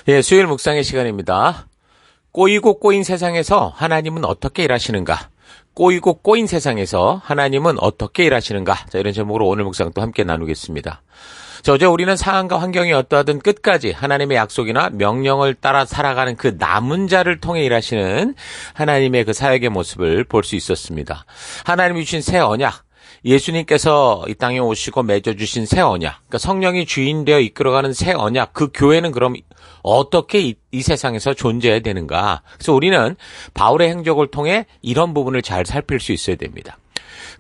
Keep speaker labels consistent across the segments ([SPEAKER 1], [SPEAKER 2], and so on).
[SPEAKER 1] 예, 수요일 묵상의 시간입니다. 꼬이고 꼬인 세상에서 하나님은 어떻게 일하시는가? 꼬이고 꼬인 세상에서 하나님은 어떻게 일하시는가? 자, 이런 제목으로 오늘 묵상 또 함께 나누겠습니다. 자, 어제 우리는 상황과 환경이 어떠하든 끝까지 하나님의 약속이나 명령을 따라 살아가는 그 남은 자를 통해 일하시는 하나님의 그 사역의 모습을 볼 수 있었습니다. 하나님이 주신 새 언약, 예수님께서 이 땅에 오시고 맺어주신 새 언약, 그러니까 성령이 주인 되어 이끌어가는 새 언약, 그 교회는 그럼 어떻게 이 세상에서 존재해야 되는가? 그래서 우리는 바울의 행적을 통해 이런 부분을 잘 살필 수 있어야 됩니다.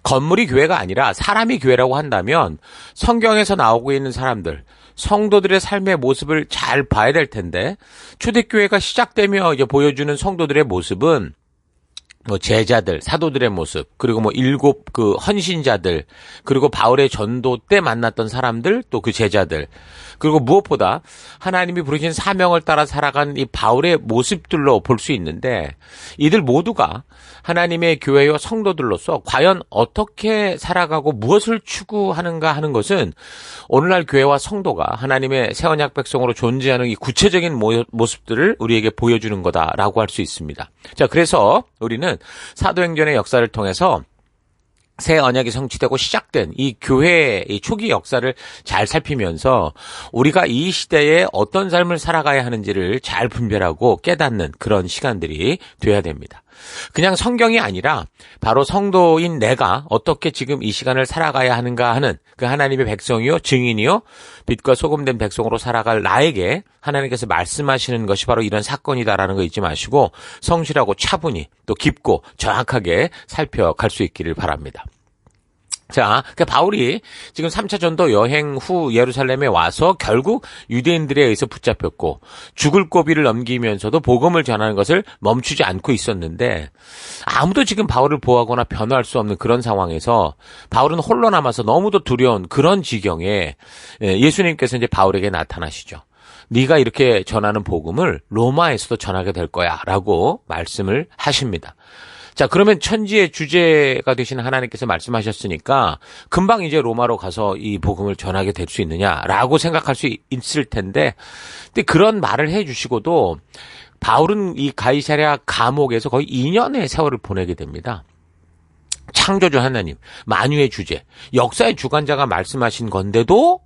[SPEAKER 1] 건물이 교회가 아니라 사람이 교회라고 한다면 성경에서 나오고 있는 사람들, 성도들의 삶의 모습을 잘 봐야 될 텐데, 초대교회가 시작되며 이제 보여주는 성도들의 모습은 제자들, 사도들의 모습, 그리고 일곱 그 헌신자들, 그리고 바울의 전도 때 만났던 사람들, 또 그 제자들, 그리고 무엇보다 하나님이 부르신 사명을 따라 살아간 이 바울의 모습들로 볼 수 있는데, 이들 모두가 하나님의 교회와 성도들로서 과연 어떻게 살아가고 무엇을 추구하는가 하는 것은 오늘날 교회와 성도가 하나님의 새 언약 백성으로 존재하는 이 구체적인 모습들을 우리에게 보여주는 거다라고 할 수 있습니다. 자, 그래서 우리는 사도행전의 역사를 통해서 새 언약이 성취되고 시작된 이 교회의 초기 역사를 잘 살피면서 우리가 이 시대에 어떤 삶을 살아가야 하는지를 잘 분별하고 깨닫는 그런 시간들이 돼야 됩니다. 그냥 성경이 아니라 바로 성도인 내가 어떻게 지금 이 시간을 살아가야 하는가 하는 그 하나님의 백성이요, 증인이요, 빛과 소금된 백성으로 살아갈 나에게 하나님께서 말씀하시는 것이 바로 이런 사건이다라는 거 잊지 마시고 성실하고 차분히 또 깊고 정확하게 살펴갈 수 있기를 바랍니다. 자, 바울이 지금 3차 전도 여행 후 예루살렘에 와서 결국 유대인들에 의해서 붙잡혔고 죽을 고비를 넘기면서도 복음을 전하는 것을 멈추지 않고 있었는데 아무도 지금 바울을 보호하거나 변호할 수 없는 그런 상황에서 바울은 홀로 남아서 너무도 두려운 그런 지경에 예수님께서 이제 바울에게 나타나시죠. 네가 이렇게 전하는 복음을 로마에서도 전하게 될 거야 라고 말씀을 하십니다. 자, 그러면 천지의 주제가 되신 하나님께서 말씀하셨으니까 금방 이제 로마로 가서 이 복음을 전하게 될 수 있느냐라고 생각할 수 있을 텐데, 근데 그런 말을 해주시고도 바울은 이 가이사랴 감옥에서 거의 2년의 세월을 보내게 됩니다. 창조주 하나님, 만유의 주제, 역사의 주관자가 말씀하신 건데도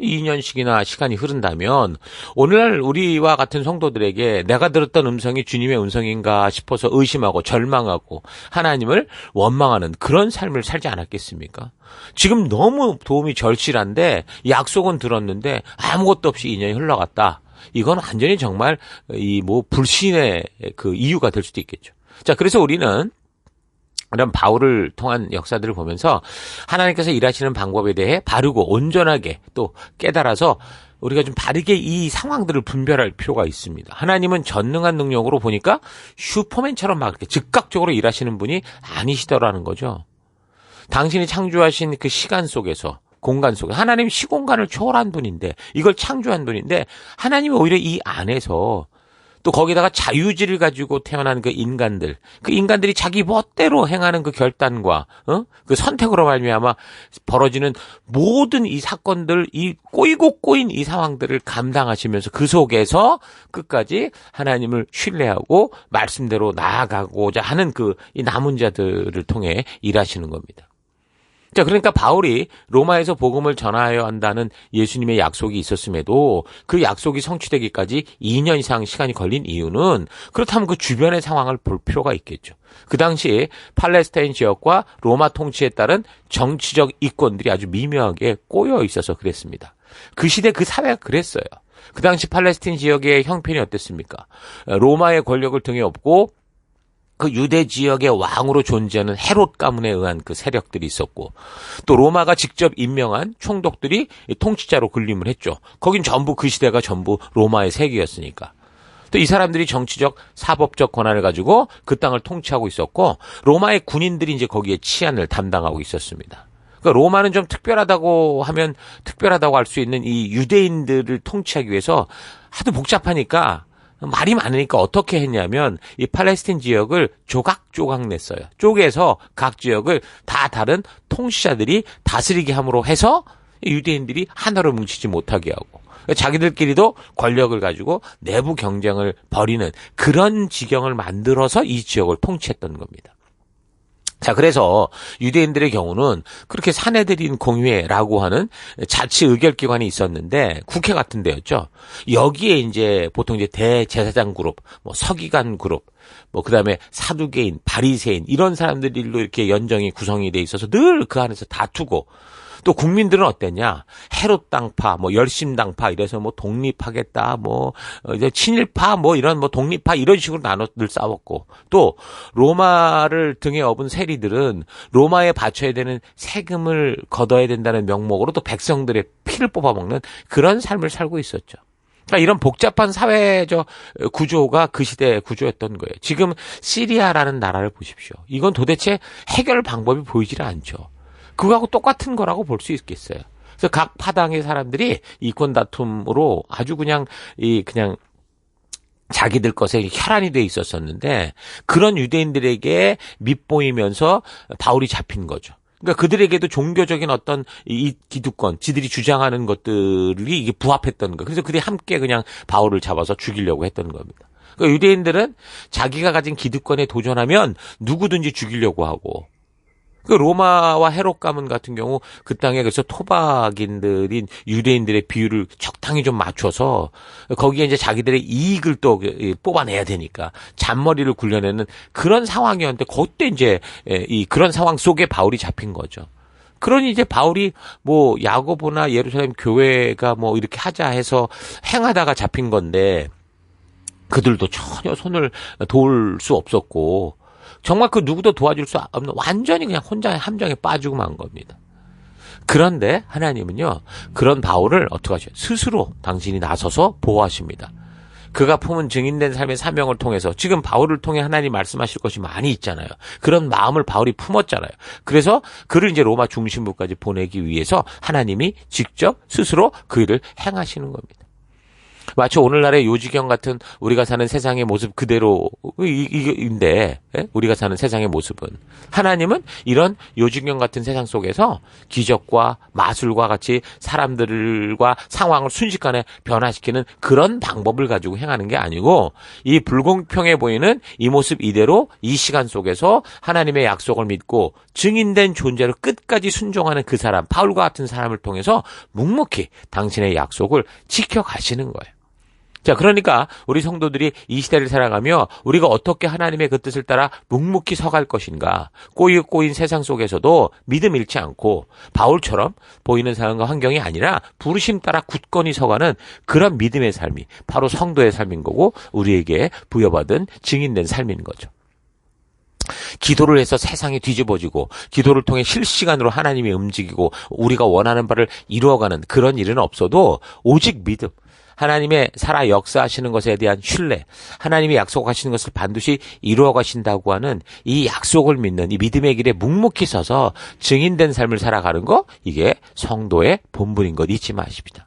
[SPEAKER 1] 2년씩이나 시간이 흐른다면 오늘날 우리와 같은 성도들에게 내가 들었던 음성이 주님의 음성인가 싶어서 의심하고 절망하고 하나님을 원망하는 그런 삶을 살지 않았겠습니까? 지금 너무 도움이 절실한데 약속은 들었는데 아무것도 없이 2년이 흘러갔다. 이건 완전히 정말 불신의 그 이유가 될 수도 있겠죠. 자, 그래서 우리는 이런 바울을 통한 역사들을 보면서 하나님께서 일하시는 방법에 대해 바르고 온전하게 또 깨달아서 우리가 좀 바르게 이 상황들을 분별할 필요가 있습니다. 하나님은 전능한 능력으로 보니까 슈퍼맨처럼 막 이렇게 즉각적으로 일하시는 분이 아니시더라는 거죠. 당신이 창조하신 그 시간 속에서, 공간 속에, 하나님 시공간을 초월한 분인데, 이걸 창조한 분인데 하나님이 오히려 이 안에서 또 거기다가 자유지를 가지고 태어난 그 인간들이 자기 멋대로 행하는 그 결단과 그 선택으로 말미암아 벌어지는 모든 이 사건들, 이 꼬이고 꼬인 이 상황들을 감당하시면서 그 속에서 끝까지 하나님을 신뢰하고 말씀대로 나아가고자 하는 이 남은 자들을 통해 일하시는 겁니다. 자, 그러니까 바울이 로마에서 복음을 전하여야 한다는 예수님의 약속이 있었음에도 그 약속이 성취되기까지 2년 이상 시간이 걸린 이유는 그렇다면 그 주변의 상황을 볼 필요가 있겠죠. 그 당시 팔레스타인 지역과 로마 통치에 따른 정치적 이권들이 아주 미묘하게 꼬여 있어서 그랬습니다. 그 시대 그 사회가 그랬어요. 그 당시 팔레스타인 지역의 형편이 어땠습니까? 로마의 권력을 등에 업고 그 유대 지역의 왕으로 존재하는 헤롯 가문에 의한 그 세력들이 있었고, 또 로마가 직접 임명한 총독들이 통치자로 군림을 했죠. 거긴 전부 그 시대가 전부 로마의 세계였으니까. 또 이 사람들이 정치적, 사법적 권한을 가지고 그 땅을 통치하고 있었고, 로마의 군인들이 이제 거기에 치안을 담당하고 있었습니다. 그러니까 로마는 좀 특별하다고 하면 특별하다고 할 수 있는 이 유대인들을 통치하기 위해서 하도 복잡하니까 말이 많으니까 어떻게 했냐면 이 팔레스틴 지역을 조각조각 냈어요. 쪼개서 각 지역을 다 다른 통치자들이 다스리게 함으로 해서 유대인들이 하나로 뭉치지 못하게 하고, 자기들끼리도 권력을 가지고 내부 경쟁을 벌이는 그런 지경을 만들어서 이 지역을 통치했던 겁니다. 자, 그래서 유대인들의 경우는 그렇게 사내들인 공회라고 하는 자치 의결기관이 있었는데 국회 같은 데였죠. 여기에 이제 보통 이제 대제사장 그룹, 뭐 서기관 그룹, 뭐 그다음에 사두개인, 바리새인 이런 사람들로 이렇게 연정이 구성이 돼 있어서 늘 그 안에서 다투고 또 국민들은 어땠냐? 헤롯 당파, 뭐 열심 당파 이래서 뭐 독립하겠다, 뭐 이제 친일파, 뭐 이런 뭐 독립파 이런 식으로 나눠 늘 싸웠고 또 로마를 등에 업은 세리들은 로마에 바쳐야 되는 세금을 걷어야 된다는 명목으로 또 백성들의 피를 뽑아먹는 그런 삶을 살고 있었죠. 그러니까 이런 복잡한 사회적 구조가 그 시대의 구조였던 거예요. 지금 시리아라는 나라를 보십시오. 이건 도대체 해결 방법이 보이질 않죠. 그거하고 똑같은 거라고 볼 수 있겠어요. 그래서 각 파당의 사람들이 이권 다툼으로 아주 그냥 자기들 것에 혈안이 돼 있었었는데 그런 유대인들에게 밉보이면서 바울이 잡힌 거죠. 그러니까 그들에게도 종교적인 어떤 이 기득권, 지들이 주장하는 것들이 이게 부합했던 거. 그래서 그들이 함께 그냥 바울을 잡아서 죽이려고 했던 겁니다. 그러니까 유대인들은 자기가 가진 기득권에 도전하면 누구든지 죽이려고 하고 그 로마와 헤롯 가문 같은 경우 그 땅에 그래서 토박인들인 유대인들의 비율을 적당히 좀 맞춰서 거기에 이제 자기들의 이익을 또 뽑아내야 되니까 잔머리를 굴려내는 그런 상황이었는데 그때 이제 이 그런 상황 속에 바울이 잡힌 거죠. 그러니 이제 바울이 뭐 야고보나 예루살렘 교회가 뭐 이렇게 하자 해서 행하다가 잡힌 건데 그들도 전혀 손을 도울 수 없었고 정말 그 누구도 도와줄 수 없는 완전히 그냥 혼자의 함정에 빠지고 만 겁니다. 그런데 하나님은요. 그런 바울을 어떻게 하셔요? 스스로 당신이 나서서 보호하십니다. 그가 품은 증인된 삶의 사명을 통해서 지금 바울을 통해 하나님 말씀하실 것이 많이 있잖아요. 그런 마음을 바울이 품었잖아요. 그래서 그를 이제 로마 중심부까지 보내기 위해서 하나님이 직접 스스로 그 일을 행하시는 겁니다. 마치 오늘날의 요지경 같은 우리가 사는 세상의 모습 그대로인데 우리가 사는 세상의 모습은 하나님은 이런 요지경 같은 세상 속에서 기적과 마술과 같이 사람들과 상황을 순식간에 변화시키는 그런 방법을 가지고 행하는 게 아니고 이 불공평해 보이는 이 모습 이대로 이 시간 속에서 하나님의 약속을 믿고 증인된 존재로 끝까지 순종하는 그 사람 바울과 같은 사람을 통해서 묵묵히 당신의 약속을 지켜가시는 거예요. 자, 그러니까 우리 성도들이 이 시대를 살아가며 우리가 어떻게 하나님의 그 뜻을 따라 묵묵히 서갈 것인가. 꼬인 세상 속에서도 믿음 잃지 않고 바울처럼 보이는 상황과 환경이 아니라 부르심 따라 굳건히 서가는 그런 믿음의 삶이 바로 성도의 삶인 거고 우리에게 부여받은 증인된 삶인 거죠. 기도를 해서 세상이 뒤집어지고 기도를 통해 실시간으로 하나님이 움직이고 우리가 원하는 바를 이루어가는 그런 일은 없어도 오직 믿음. 하나님의 살아 역사하시는 것에 대한 신뢰, 하나님이 약속하시는 것을 반드시 이루어 가신다고 하는 이 약속을 믿는 이 믿음의 길에 묵묵히 서서 증인된 삶을 살아가는 거 이게 성도의 본분인 것 잊지 마십시다.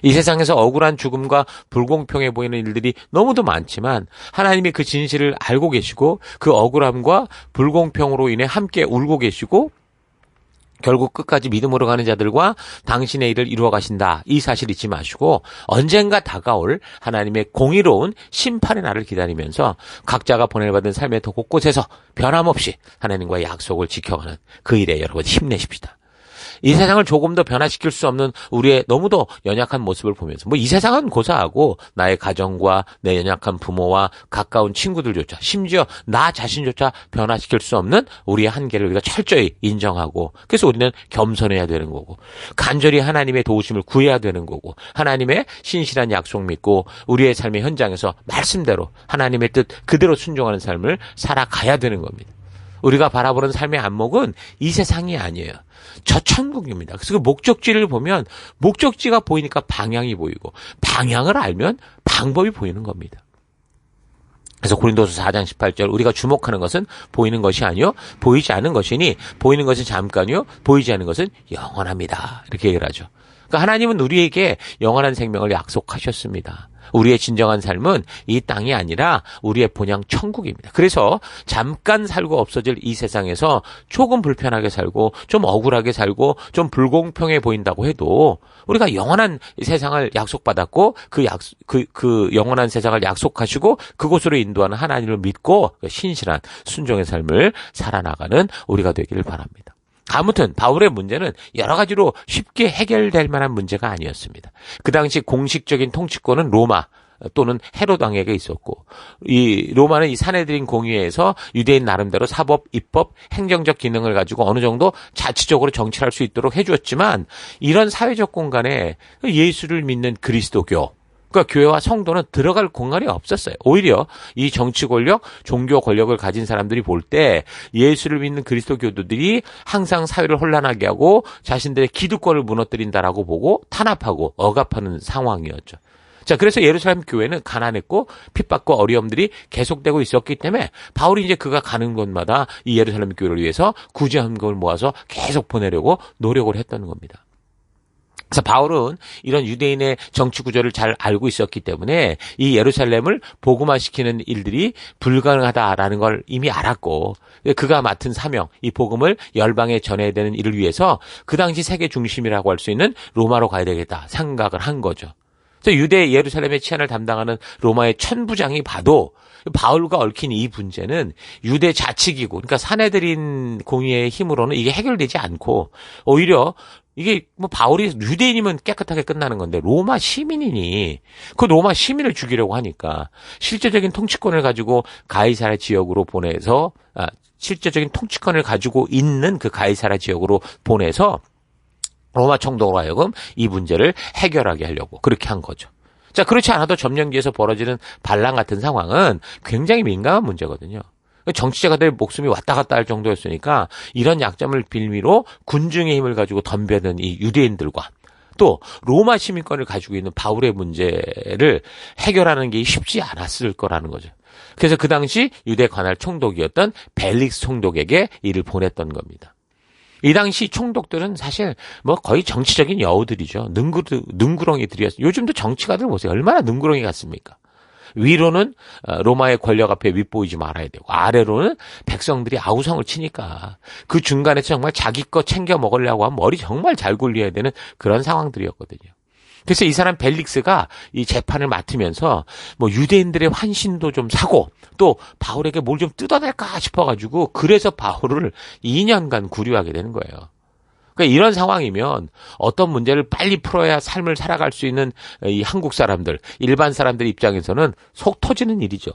[SPEAKER 1] 이 세상에서 억울한 죽음과 불공평해 보이는 일들이 너무도 많지만 하나님이 그 진실을 알고 계시고 그 억울함과 불공평으로 인해 함께 울고 계시고 결국 끝까지 믿음으로 가는 자들과 당신의 일을 이루어 가신다. 이 사실 잊지 마시고 언젠가 다가올 하나님의 공의로운 심판의 날을 기다리면서 각자가 보내받은 삶의 더 곳곳에서 변함없이 하나님과의 약속을 지켜가는 그 일에 여러분 힘내십시다. 이 세상을 조금 더 변화시킬 수 없는 우리의 너무도 연약한 모습을 보면서 이 세상은 고사하고 나의 가정과 내 연약한 부모와 가까운 친구들조차 심지어 나 자신조차 변화시킬 수 없는 우리의 한계를 우리가 철저히 인정하고 그래서 우리는 겸손해야 되는 거고 간절히 하나님의 도우심을 구해야 되는 거고 하나님의 신실한 약속 믿고 우리의 삶의 현장에서 말씀대로 하나님의 뜻 그대로 순종하는 삶을 살아가야 되는 겁니다. 우리가 바라보는 삶의 안목은 이 세상이 아니에요. 저 천국입니다. 그래서 그 목적지를 보면 목적지가 보이니까 방향이 보이고 방향을 알면 방법이 보이는 겁니다. 그래서 고린도서 4장 18절 우리가 주목하는 것은 보이는 것이 아니요 보이지 않은 것이니 보이는 것은 잠깐이요 보이지 않는 것은 영원합니다. 이렇게 얘기를 하죠. 그러니까 하나님은 우리에게 영원한 생명을 약속하셨습니다. 우리의 진정한 삶은 이 땅이 아니라 우리의 본향 천국입니다. 그래서 잠깐 살고 없어질 이 세상에서 조금 불편하게 살고 좀 억울하게 살고 좀 불공평해 보인다고 해도 우리가 영원한 세상을 약속받았고 그 영원한 세상을 약속하시고 그곳으로 인도하는 하나님을 믿고 신실한 순종의 삶을 살아나가는 우리가 되기를 바랍니다. 아무튼 바울의 문제는 여러 가지로 쉽게 해결될 만한 문제가 아니었습니다. 그 당시 공식적인 통치권은 로마 또는 헤롯 왕에게 있었고, 이 로마는 이 사내들인 공의회에서 유대인 나름대로 사법, 입법, 행정적 기능을 가지고 어느 정도 자치적으로 정치할 수 있도록 해주었지만, 이런 사회적 공간에 예수를 믿는 그리스도교, 그러니까 교회와 성도는 들어갈 공간이 없었어요. 오히려 이 정치 권력, 종교 권력을 가진 사람들이 볼 때 예수를 믿는 그리스도 교도들이 항상 사회를 혼란하게 하고 자신들의 기득권을 무너뜨린다라고 보고 탄압하고 억압하는 상황이었죠. 자, 그래서 예루살렘 교회는 가난했고 핍박과 어려움들이 계속되고 있었기 때문에 바울이 이제 그가 가는 곳마다 이 예루살렘 교회를 위해서 구제헌금을 모아서 계속 보내려고 노력을 했던 겁니다. 그래서 바울은 이런 유대인의 정치 구조를 잘 알고 있었기 때문에 이 예루살렘을 복음화시키는 일들이 불가능하다라는 걸 이미 알았고, 그가 맡은 사명, 이 복음을 열방에 전해야 되는 일을 위해서 그 당시 세계 중심이라고 할 수 있는 로마로 가야 되겠다 생각을 한 거죠. 그래서 유대 예루살렘의 치안을 담당하는 로마의 천부장이 봐도 바울과 얽힌 이 문제는 유대 자치기구, 그러니까 사내들인 공의의 힘으로는 이게 해결되지 않고 오히려 이게 뭐 바울이 유대인이면 깨끗하게 끝나는 건데 로마 시민이니 그 로마 시민을 죽이려고 하니까 실제적인 통치권을 가지고 가이사라 지역으로 보내서 실제적인 통치권을 가지고 있는 그 가이사라 지역으로 보내서 로마 총독으로 하여금 이 문제를 해결하게 하려고 그렇게 한 거죠. 자, 그렇지 않아도 점령지에서 벌어지는 반란 같은 상황은 굉장히 민감한 문제거든요. 정치자가들 목숨이 왔다 갔다 할 정도였으니까 이런 약점을 빌미로 군중의 힘을 가지고 덤벼든 이 유대인들과 또 로마 시민권을 가지고 있는 바울의 문제를 해결하는 게 쉽지 않았을 거라는 거죠. 그래서 그 당시 유대 관할 총독이었던 벨릭스 총독에게 이를 보냈던 겁니다. 이 당시 총독들은 사실 뭐 거의 정치적인 여우들이죠. 능구렁이들이었어요. 요즘도 정치가들 보세요. 얼마나 능구렁이 같습니까? 위로는 로마의 권력 앞에 윗보이지 말아야 되고 아래로는 백성들이 아우성을 치니까 그 중간에서 정말 자기 거 챙겨 먹으려고 하면 머리 정말 잘 굴려야 되는 그런 상황들이었거든요. 그래서 이 사람 벨릭스가 이 재판을 맡으면서 뭐 유대인들의 환신도 좀 사고 또 바울에게 뭘 좀 뜯어낼까 싶어가지고 그래서 바울을 2년간 구류하게 되는 거예요. 그러니까 이런 상황이면 어떤 문제를 빨리 풀어야 삶을 살아갈 수 있는 이 한국 사람들, 일반 사람들 입장에서는 속 터지는 일이죠.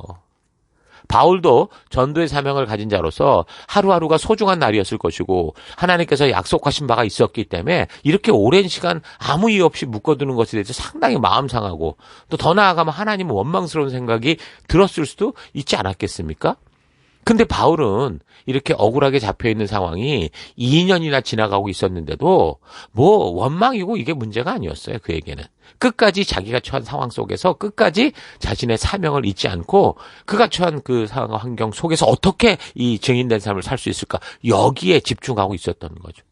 [SPEAKER 1] 바울도 전도의 사명을 가진 자로서 하루하루가 소중한 날이었을 것이고 하나님께서 약속하신 바가 있었기 때문에 이렇게 오랜 시간 아무 이유 없이 묶어두는 것에 대해서 상당히 마음 상하고 또 더 나아가면 하나님은 원망스러운 생각이 들었을 수도 있지 않았겠습니까? 근데 바울은 이렇게 억울하게 잡혀있는 상황이 2년이나 지나가고 있었는데도 뭐 원망이고 이게 문제가 아니었어요. 그에게는. 끝까지 자기가 처한 상황 속에서 끝까지 자신의 사명을 잊지 않고 그가 처한 그 상황 환경 속에서 어떻게 이 증인된 삶을 살 수 있을까 여기에 집중하고 있었던 거죠.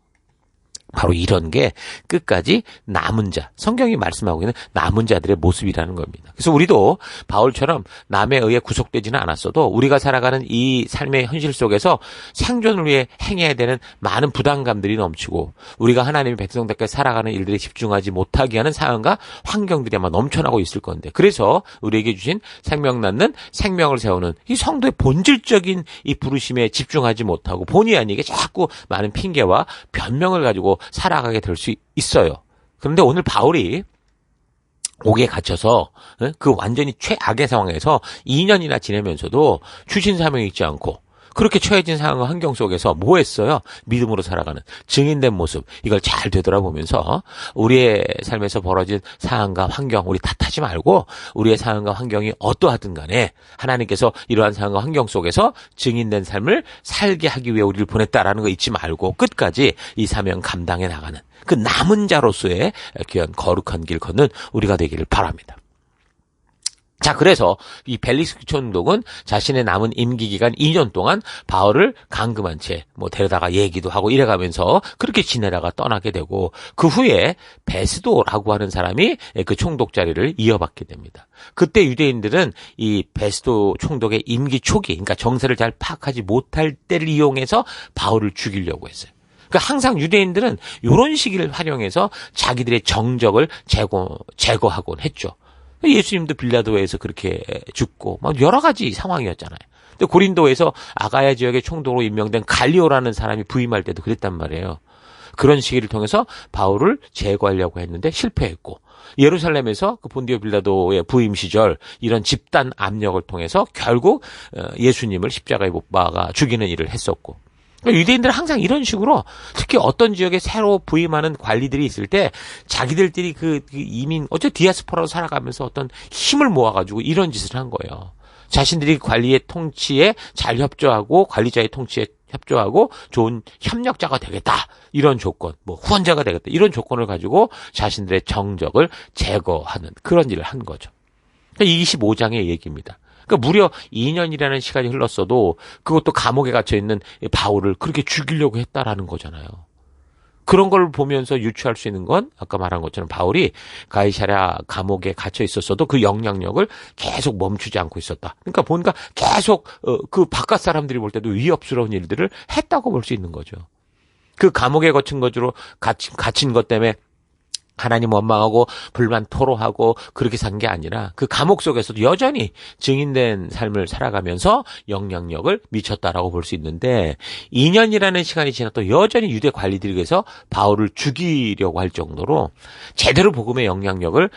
[SPEAKER 1] 바로 이런 게 끝까지 남은 자, 성경이 말씀하고 있는 남은 자들의 모습이라는 겁니다. 그래서 우리도 바울처럼 남에 의해 구속되지는 않았어도 우리가 살아가는 이 삶의 현실 속에서 생존을 위해 행해야 되는 많은 부담감들이 넘치고 우리가 하나님의 백성답게 살아가는 일들에 집중하지 못하게 하는 상황과 환경들이 아마 넘쳐나고 있을 건데 그래서 우리에게 주신 생명 낳는 생명을 세우는 이 성도의 본질적인 이 부르심에 집중하지 못하고 본의 아니게 자꾸 많은 핑계와 변명을 가지고 살아가게 될 수 있어요. 그런데 오늘 바울이 옥에 갇혀서 그 완전히 최악의 상황에서 2년이나 지내면서도 주신 사명이 있지 않고 그렇게 처해진 상황과 환경 속에서 뭐 했어요? 믿음으로 살아가는 증인된 모습 이걸 잘 되돌아보면서 우리의 삶에서 벌어진 상황과 환경 우리 탓하지 말고 우리의 상황과 환경이 어떠하든 간에 하나님께서 이러한 상황과 환경 속에서 증인된 삶을 살게 하기 위해 우리를 보냈다라는 거 잊지 말고 끝까지 이 사명 감당해 나가는 그 남은 자로서의 귀한 거룩한 길 걷는 우리가 되기를 바랍니다. 자, 그래서 이 벨릭스 총독은 자신의 남은 임기 기간 2년 동안 바울을 감금한 채 데려다가 얘기도 하고 이래가면서 그렇게 지내다가 떠나게 되고, 그 후에 베스도라고 하는 사람이 그 총독 자리를 이어받게 됩니다. 그때 유대인들은 이 베스도 총독의 임기 초기, 그러니까 정세를 잘 파악하지 못할 때를 이용해서 바울을 죽이려고 했어요. 그러니까 항상 유대인들은 이런 시기를 활용해서 자기들의 정적을 제거하곤 했죠. 예수님도 빌라도에서 그렇게 죽고 여러 가지 상황이었잖아요. 근데 고린도에서 아가야 지역의 총독으로 임명된 갈리오라는 사람이 부임할 때도 그랬단 말이에요. 그런 시기를 통해서 바울을 제거하려고 했는데 실패했고, 예루살렘에서 그 본디오 빌라도의 부임 시절 이런 집단 압력을 통해서 결국 예수님을 십자가에 못 박아 죽이는 일을 했었고, 유대인들은 항상 이런 식으로 특히 어떤 지역에 새로 부임하는 관리들이 있을 때 자기들끼리 그 이민, 디아스포라로 살아가면서 어떤 힘을 모아가지고 이런 짓을 한 거예요. 자신들이 관리의 통치에 잘 협조하고 관리자의 통치에 협조하고 좋은 협력자가 되겠다. 이런 조건, 후원자가 되겠다. 이런 조건을 가지고 자신들의 정적을 제거하는 그런 일을 한 거죠. 25장의 얘기입니다. 그러니까 무려 2년이라는 시간이 흘렀어도 그것도 감옥에 갇혀있는 바울을 그렇게 죽이려고 했다라는 거잖아요. 그런 걸 보면서 유추할 수 있는 건 아까 말한 것처럼 바울이 가이사랴 감옥에 갇혀 있었어도 그 영향력을 계속 멈추지 않고 있었다. 그러니까 뭔가 계속 그 바깥 사람들이 볼 때도 위협스러운 일들을 했다고 볼 수 있는 거죠. 그 감옥에 갇힌 것 때문에 하나님 원망하고 불만 토로하고 그렇게 산 게 아니라 그 감옥 속에서도 여전히 증인된 삶을 살아가면서 영향력을 미쳤다라고 볼 수 있는데, 2년이라는 시간이 지나도 여전히 유대 관리들에게서 바울을 죽이려고 할 정도로 제대로 복음의 영향력을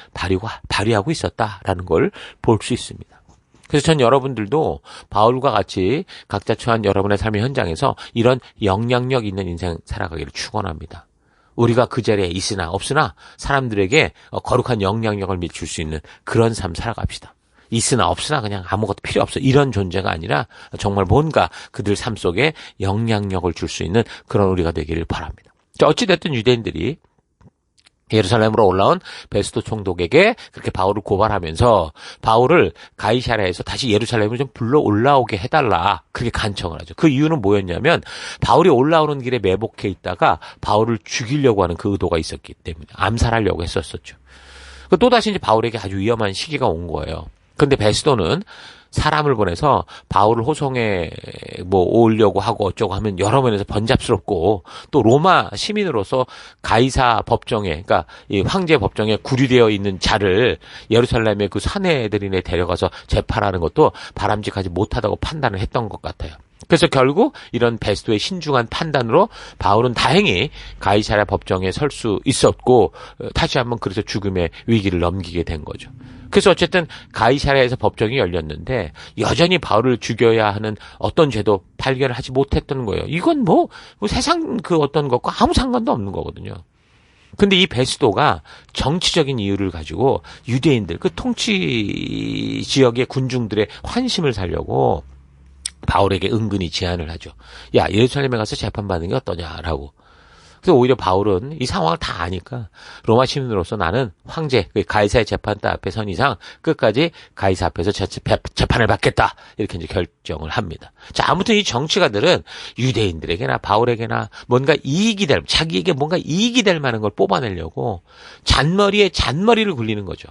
[SPEAKER 1] 발휘하고 있었다라는 걸 볼 수 있습니다. 그래서 전 여러분들도 바울과 같이 각자 처한 여러분의 삶의 현장에서 이런 영향력 있는 인생 살아가기를 축원합니다. 우리가 그 자리에 있으나 없으나 사람들에게 거룩한 영향력을 미칠 수 있는 그런 삶 살아갑시다. 있으나 없으나 그냥 아무것도 필요 없어, 이런 존재가 아니라 정말 뭔가 그들 삶 속에 영향력을 줄 수 있는 그런 우리가 되기를 바랍니다. 어찌됐든 유대인들이 예루살렘으로 올라온 베스도 총독에게 그렇게 바울을 고발하면서 바울을 가이사랴에서 다시 예루살렘을 좀 불러 올라오게 해달라, 그렇게 간청을 하죠. 그 이유는 뭐였냐면 바울이 올라오는 길에 매복해 있다가 바울을 죽이려고 하는 그 의도가 있었기 때문에 암살하려고 했었죠. 또다시 이제 바울에게 아주 위험한 시기가 온 거예요. 근데 베스도는 사람을 보내서 바울을 호송에 오려고 하고 어쩌고 하면 여러 면에서 번잡스럽고, 또 로마 시민으로서 가이사 법정에, 그러니까 이 황제 법정에 구류되어 있는 자를 예루살렘의 그 사내들인에 데려가서 재판하는 것도 바람직하지 못하다고 판단을 했던 것 같아요. 그래서 결국 이런 베스도의 신중한 판단으로 바울은 다행히 가이사랴 법정에 설 수 있었고, 다시 한번 그래서 죽음의 위기를 넘기게 된 거죠. 그래서 어쨌든 가이사랴에서 법정이 열렸는데 여전히 바울을 죽여야 하는 어떤 죄도 발견을 하지 못했던 거예요. 이건 세상 그 어떤 것과 아무 상관도 없는 거거든요. 근데 이 베스도가 정치적인 이유를 가지고 유대인들, 그 통치 지역의 군중들의 환심을 살려고 바울에게 은근히 제안을 하죠. 야, 예루살렘에 가서 재판받는 게 어떠냐라고. 그래서 오히려 바울은 이 상황을 다 아니까 로마 시민으로서 나는 황제, 가이사의 재판대 앞에 선 이상 끝까지 가이사 앞에서 재판을 받겠다, 이렇게 이제 결정을 합니다. 자, 아무튼 이 정치가들은 유대인들에게나 바울에게나 뭔가 자기에게 뭔가 이익이 될 만한 걸 뽑아내려고 잔머리에 잔머리를 굴리는 거죠.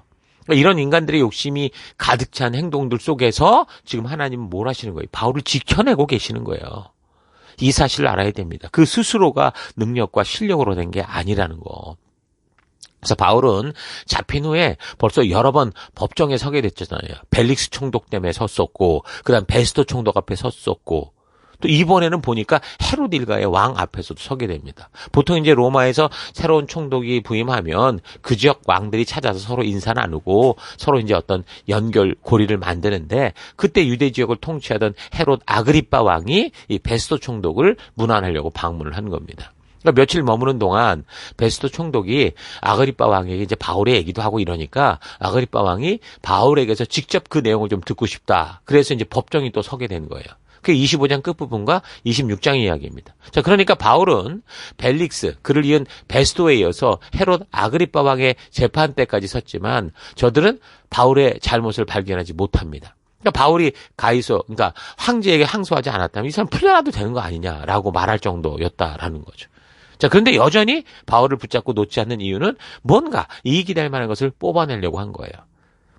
[SPEAKER 1] 이런 인간들의 욕심이 가득 찬 행동들 속에서 지금 하나님은 뭘 하시는 거예요? 바울을 지켜내고 계시는 거예요. 이 사실을 알아야 됩니다. 그 스스로가 능력과 실력으로 된 게 아니라는 거. 그래서 바울은 잡힌 후에 벌써 여러 번 법정에 서게 됐잖아요. 벨릭스 총독 때문에 섰었고, 그다음 베스도 총독 앞에 섰었고, 또 이번에는 보니까 헤롯 일가의 왕 앞에서도 서게 됩니다. 보통 이제 로마에서 새로운 총독이 부임하면 그 지역 왕들이 찾아서 서로 인사 나누고 서로 이제 어떤 연결 고리를 만드는데, 그때 유대 지역을 통치하던 헤롯 아그리빠 왕이 이 베스도 총독을 문안하려고 방문을 한 겁니다. 그러니까 며칠 머무는 동안 베스도 총독이 아그리빠 왕에게 이제 바울의 얘기도 하고 이러니까 아그리빠 왕이 바울에게서 직접 그 내용을 좀 듣고 싶다. 그래서 이제 법정이 또 서게 된 거예요. 그 25장 끝부분과 26장 이야기입니다. 자, 그러니까 바울은 벨릭스, 그를 이은 베스도에 이어서 헤롯 아그리빠 왕의 재판 때까지 섰지만 저들은 바울의 잘못을 발견하지 못합니다. 그러니까 바울이 그러니까 황제에게 항소하지 않았다면 이 사람 풀려나도 되는 거 아니냐라고 말할 정도였다라는 거죠. 자, 그런데 여전히 바울을 붙잡고 놓지 않는 이유는 뭔가 이익이 될 만한 것을 뽑아내려고 한 거예요.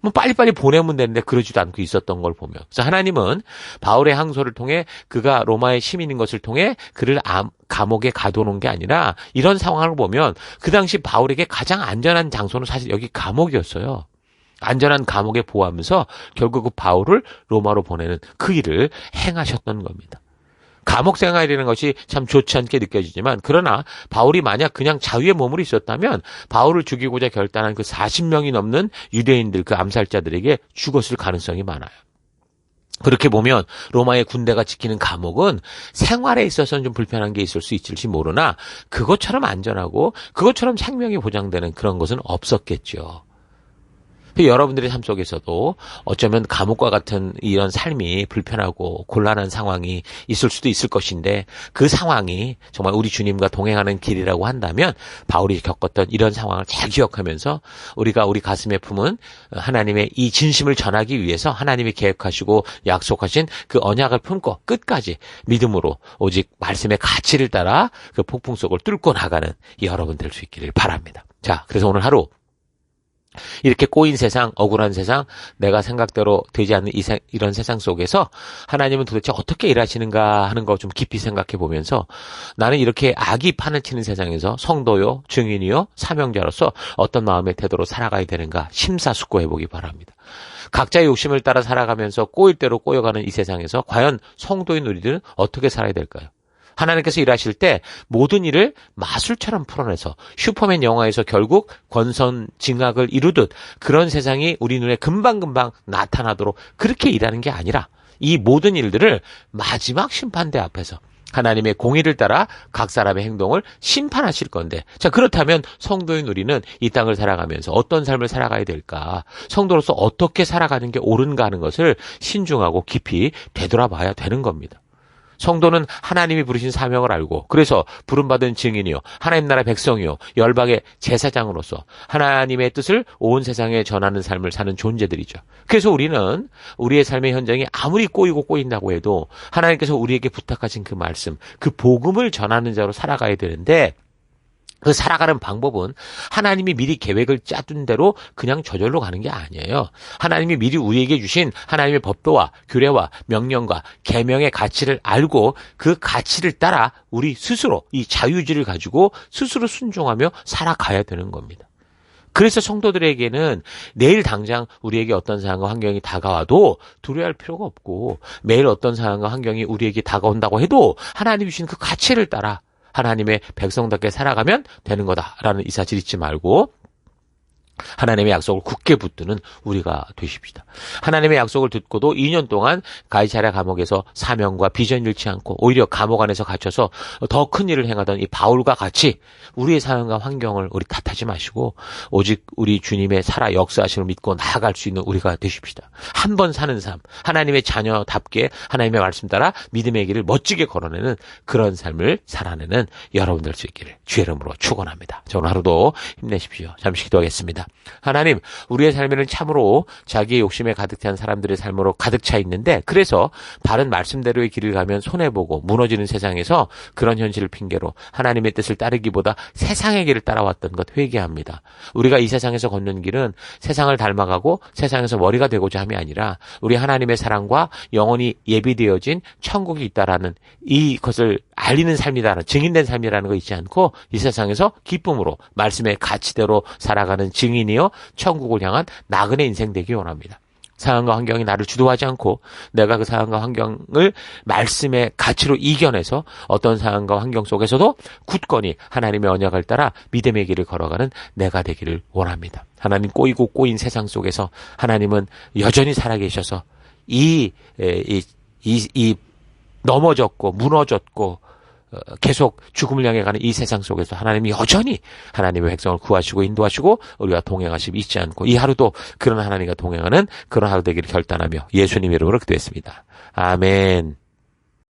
[SPEAKER 1] 뭐 빨리빨리 보내면 되는데 그러지도 않고 있었던 걸 보며. 그래서 하나님은 바울의 항소를 통해 그가 로마의 시민인 것을 통해 그를 감옥에 가둬놓은 게 아니라 이런 상황을 보면 그 당시 바울에게 가장 안전한 장소는 사실 여기 감옥이었어요. 안전한 감옥에 보호하면서 결국 그 바울을 로마로 보내는 그 일을 행하셨던 겁니다. 감옥 생활이라는 것이 참 좋지 않게 느껴지지만 그러나 바울이 만약 그냥 자유의 몸으로 있었다면 바울을 죽이고자 결단한 그 40명이 넘는 유대인들 그 암살자들에게 죽었을 가능성이 많아요. 그렇게 보면 로마의 군대가 지키는 감옥은 생활에 있어서는 좀 불편한 게 있을 수 있을지 모르나 그것처럼 안전하고 그것처럼 생명이 보장되는 그런 것은 없었겠죠. 여러분들의 삶 속에서도 어쩌면 감옥과 같은 이런 삶이 불편하고 곤란한 상황이 있을 수도 있을 것인데 그 상황이 정말 우리 주님과 동행하는 길이라고 한다면 바울이 겪었던 이런 상황을 잘 기억하면서 우리가 우리 가슴에 품은 하나님의 이 진심을 전하기 위해서 하나님이 계획하시고 약속하신 그 언약을 품고 끝까지 믿음으로 오직 말씀의 가치를 따라 그 폭풍 속을 뚫고 나가는 여러분 될 수 있기를 바랍니다. 자, 그래서 오늘 하루 이렇게 꼬인 세상, 억울한 세상, 내가 생각대로 되지 않는 이런 세상 속에서 하나님은 도대체 어떻게 일하시는가 하는 거 좀 깊이 생각해 보면서 나는 이렇게 악이 판을 치는 세상에서 성도요, 증인이요, 사명자로서 어떤 마음의 태도로 살아가야 되는가 심사숙고해 보기 바랍니다. 각자의 욕심을 따라 살아가면서 꼬일 대로 꼬여가는 이 세상에서 과연 성도인 우리들은 어떻게 살아야 될까요? 하나님께서 일하실 때 모든 일을 마술처럼 풀어내서 슈퍼맨 영화에서 결국 권선징악을 이루듯 그런 세상이 우리 눈에 금방금방 나타나도록 그렇게 일하는 게 아니라 이 모든 일들을 마지막 심판대 앞에서 하나님의 공의를 따라 각 사람의 행동을 심판하실 건데, 자, 그렇다면 성도인 우리는 이 땅을 살아가면서 어떤 삶을 살아가야 될까? 성도로서 어떻게 살아가는 게 옳은가 하는 것을 신중하고 깊이 되돌아봐야 되는 겁니다. 성도는 하나님이 부르신 사명을 알고 그래서 부름받은 증인이요 하나님 나라 백성이요 열방의 제사장으로서 하나님의 뜻을 온 세상에 전하는 삶을 사는 존재들이죠. 그래서 우리는 우리의 삶의 현장이 아무리 꼬인다고 해도 하나님께서 우리에게 부탁하신 그 말씀, 그 복음을 전하는 자로 살아가야 되는데 그 살아가는 방법은 하나님이 미리 계획을 짜둔 대로 그냥 저절로 가는 게 아니에요. 하나님이 미리 우리에게 주신 하나님의 법도와 규례와 명령과 계명의 가치를 알고 그 가치를 따라 우리 스스로 이 자유의지를 가지고 스스로 순종하며 살아가야 되는 겁니다. 그래서 성도들에게는 내일 당장 우리에게 어떤 상황과 환경이 다가와도 두려워할 필요가 없고 매일 어떤 상황과 환경이 우리에게 다가온다고 해도 하나님이 주신 그 가치를 따라 하나님의 백성답게 살아가면 되는 거다라는 이 사실 잊지 말고 하나님의 약속을 굳게 붙드는 우리가 되십시다. 하나님의 약속을 듣고도 2년 동안 가이사랴 감옥에서 사명과 비전 잃지 않고 오히려 감옥 안에서 갇혀서 더 큰 일을 행하던 이 바울과 같이 우리의 상황과 환경을 우리 탓하지 마시고 오직 우리 주님의 살아 역사하심을 믿고 나아갈 수 있는 우리가 되십시다. 한 번 사는 삶, 하나님의 자녀답게 하나님의 말씀 따라 믿음의 길을 멋지게 걸어내는 그런 삶을 살아내는 여러분들 수 있기를 주의 이름으로 축원합니다. 자, 오늘 하루도 힘내십시오. 잠시 기도하겠습니다. 하나님, 우리의 삶에는 참으로 자기의 욕심에 가득 찬 사람들의 삶으로 가득 차 있는데 그래서 바른 말씀대로의 길을 가면 손해보고 무너지는 세상에서 그런 현실을 핑계로 하나님의 뜻을 따르기보다 세상의 길을 따라왔던 것 회개합니다. 우리가 이 세상에서 걷는 길은 세상을 닮아가고 세상에서 머리가 되고자 함이 아니라 우리 하나님의 사랑과 영원히 예비되어진 천국이 있다라는 이것을 알리는 삶이라는 증인된 삶이라는 거 잊지 않고 이 세상에서 기쁨으로 말씀의 가치대로 살아가는 증인이요 천국을 향한 나그네 인생 되기 원합니다. 상황과 환경이 나를 주도하지 않고 내가 그 상황과 환경을 말씀의 가치로 이겨내서 어떤 상황과 환경 속에서도 굳건히 하나님의 언약을 따라 믿음의 길을 걸어가는 내가 되기를 원합니다. 하나님, 꼬이고 꼬인 세상 속에서 하나님은 여전히 살아계셔서 이 넘어졌고 무너졌고 계속 죽음을 향해 가는 이 세상 속에서 하나님이 여전히 하나님의 백성을 구하시고 인도하시고 우리와 동행하시고 잊지 않고 이 하루도 그런 하나님과 동행하는 그런 하루 되기를 결단하며 예수님 이름으로 기도했습니다. 아멘.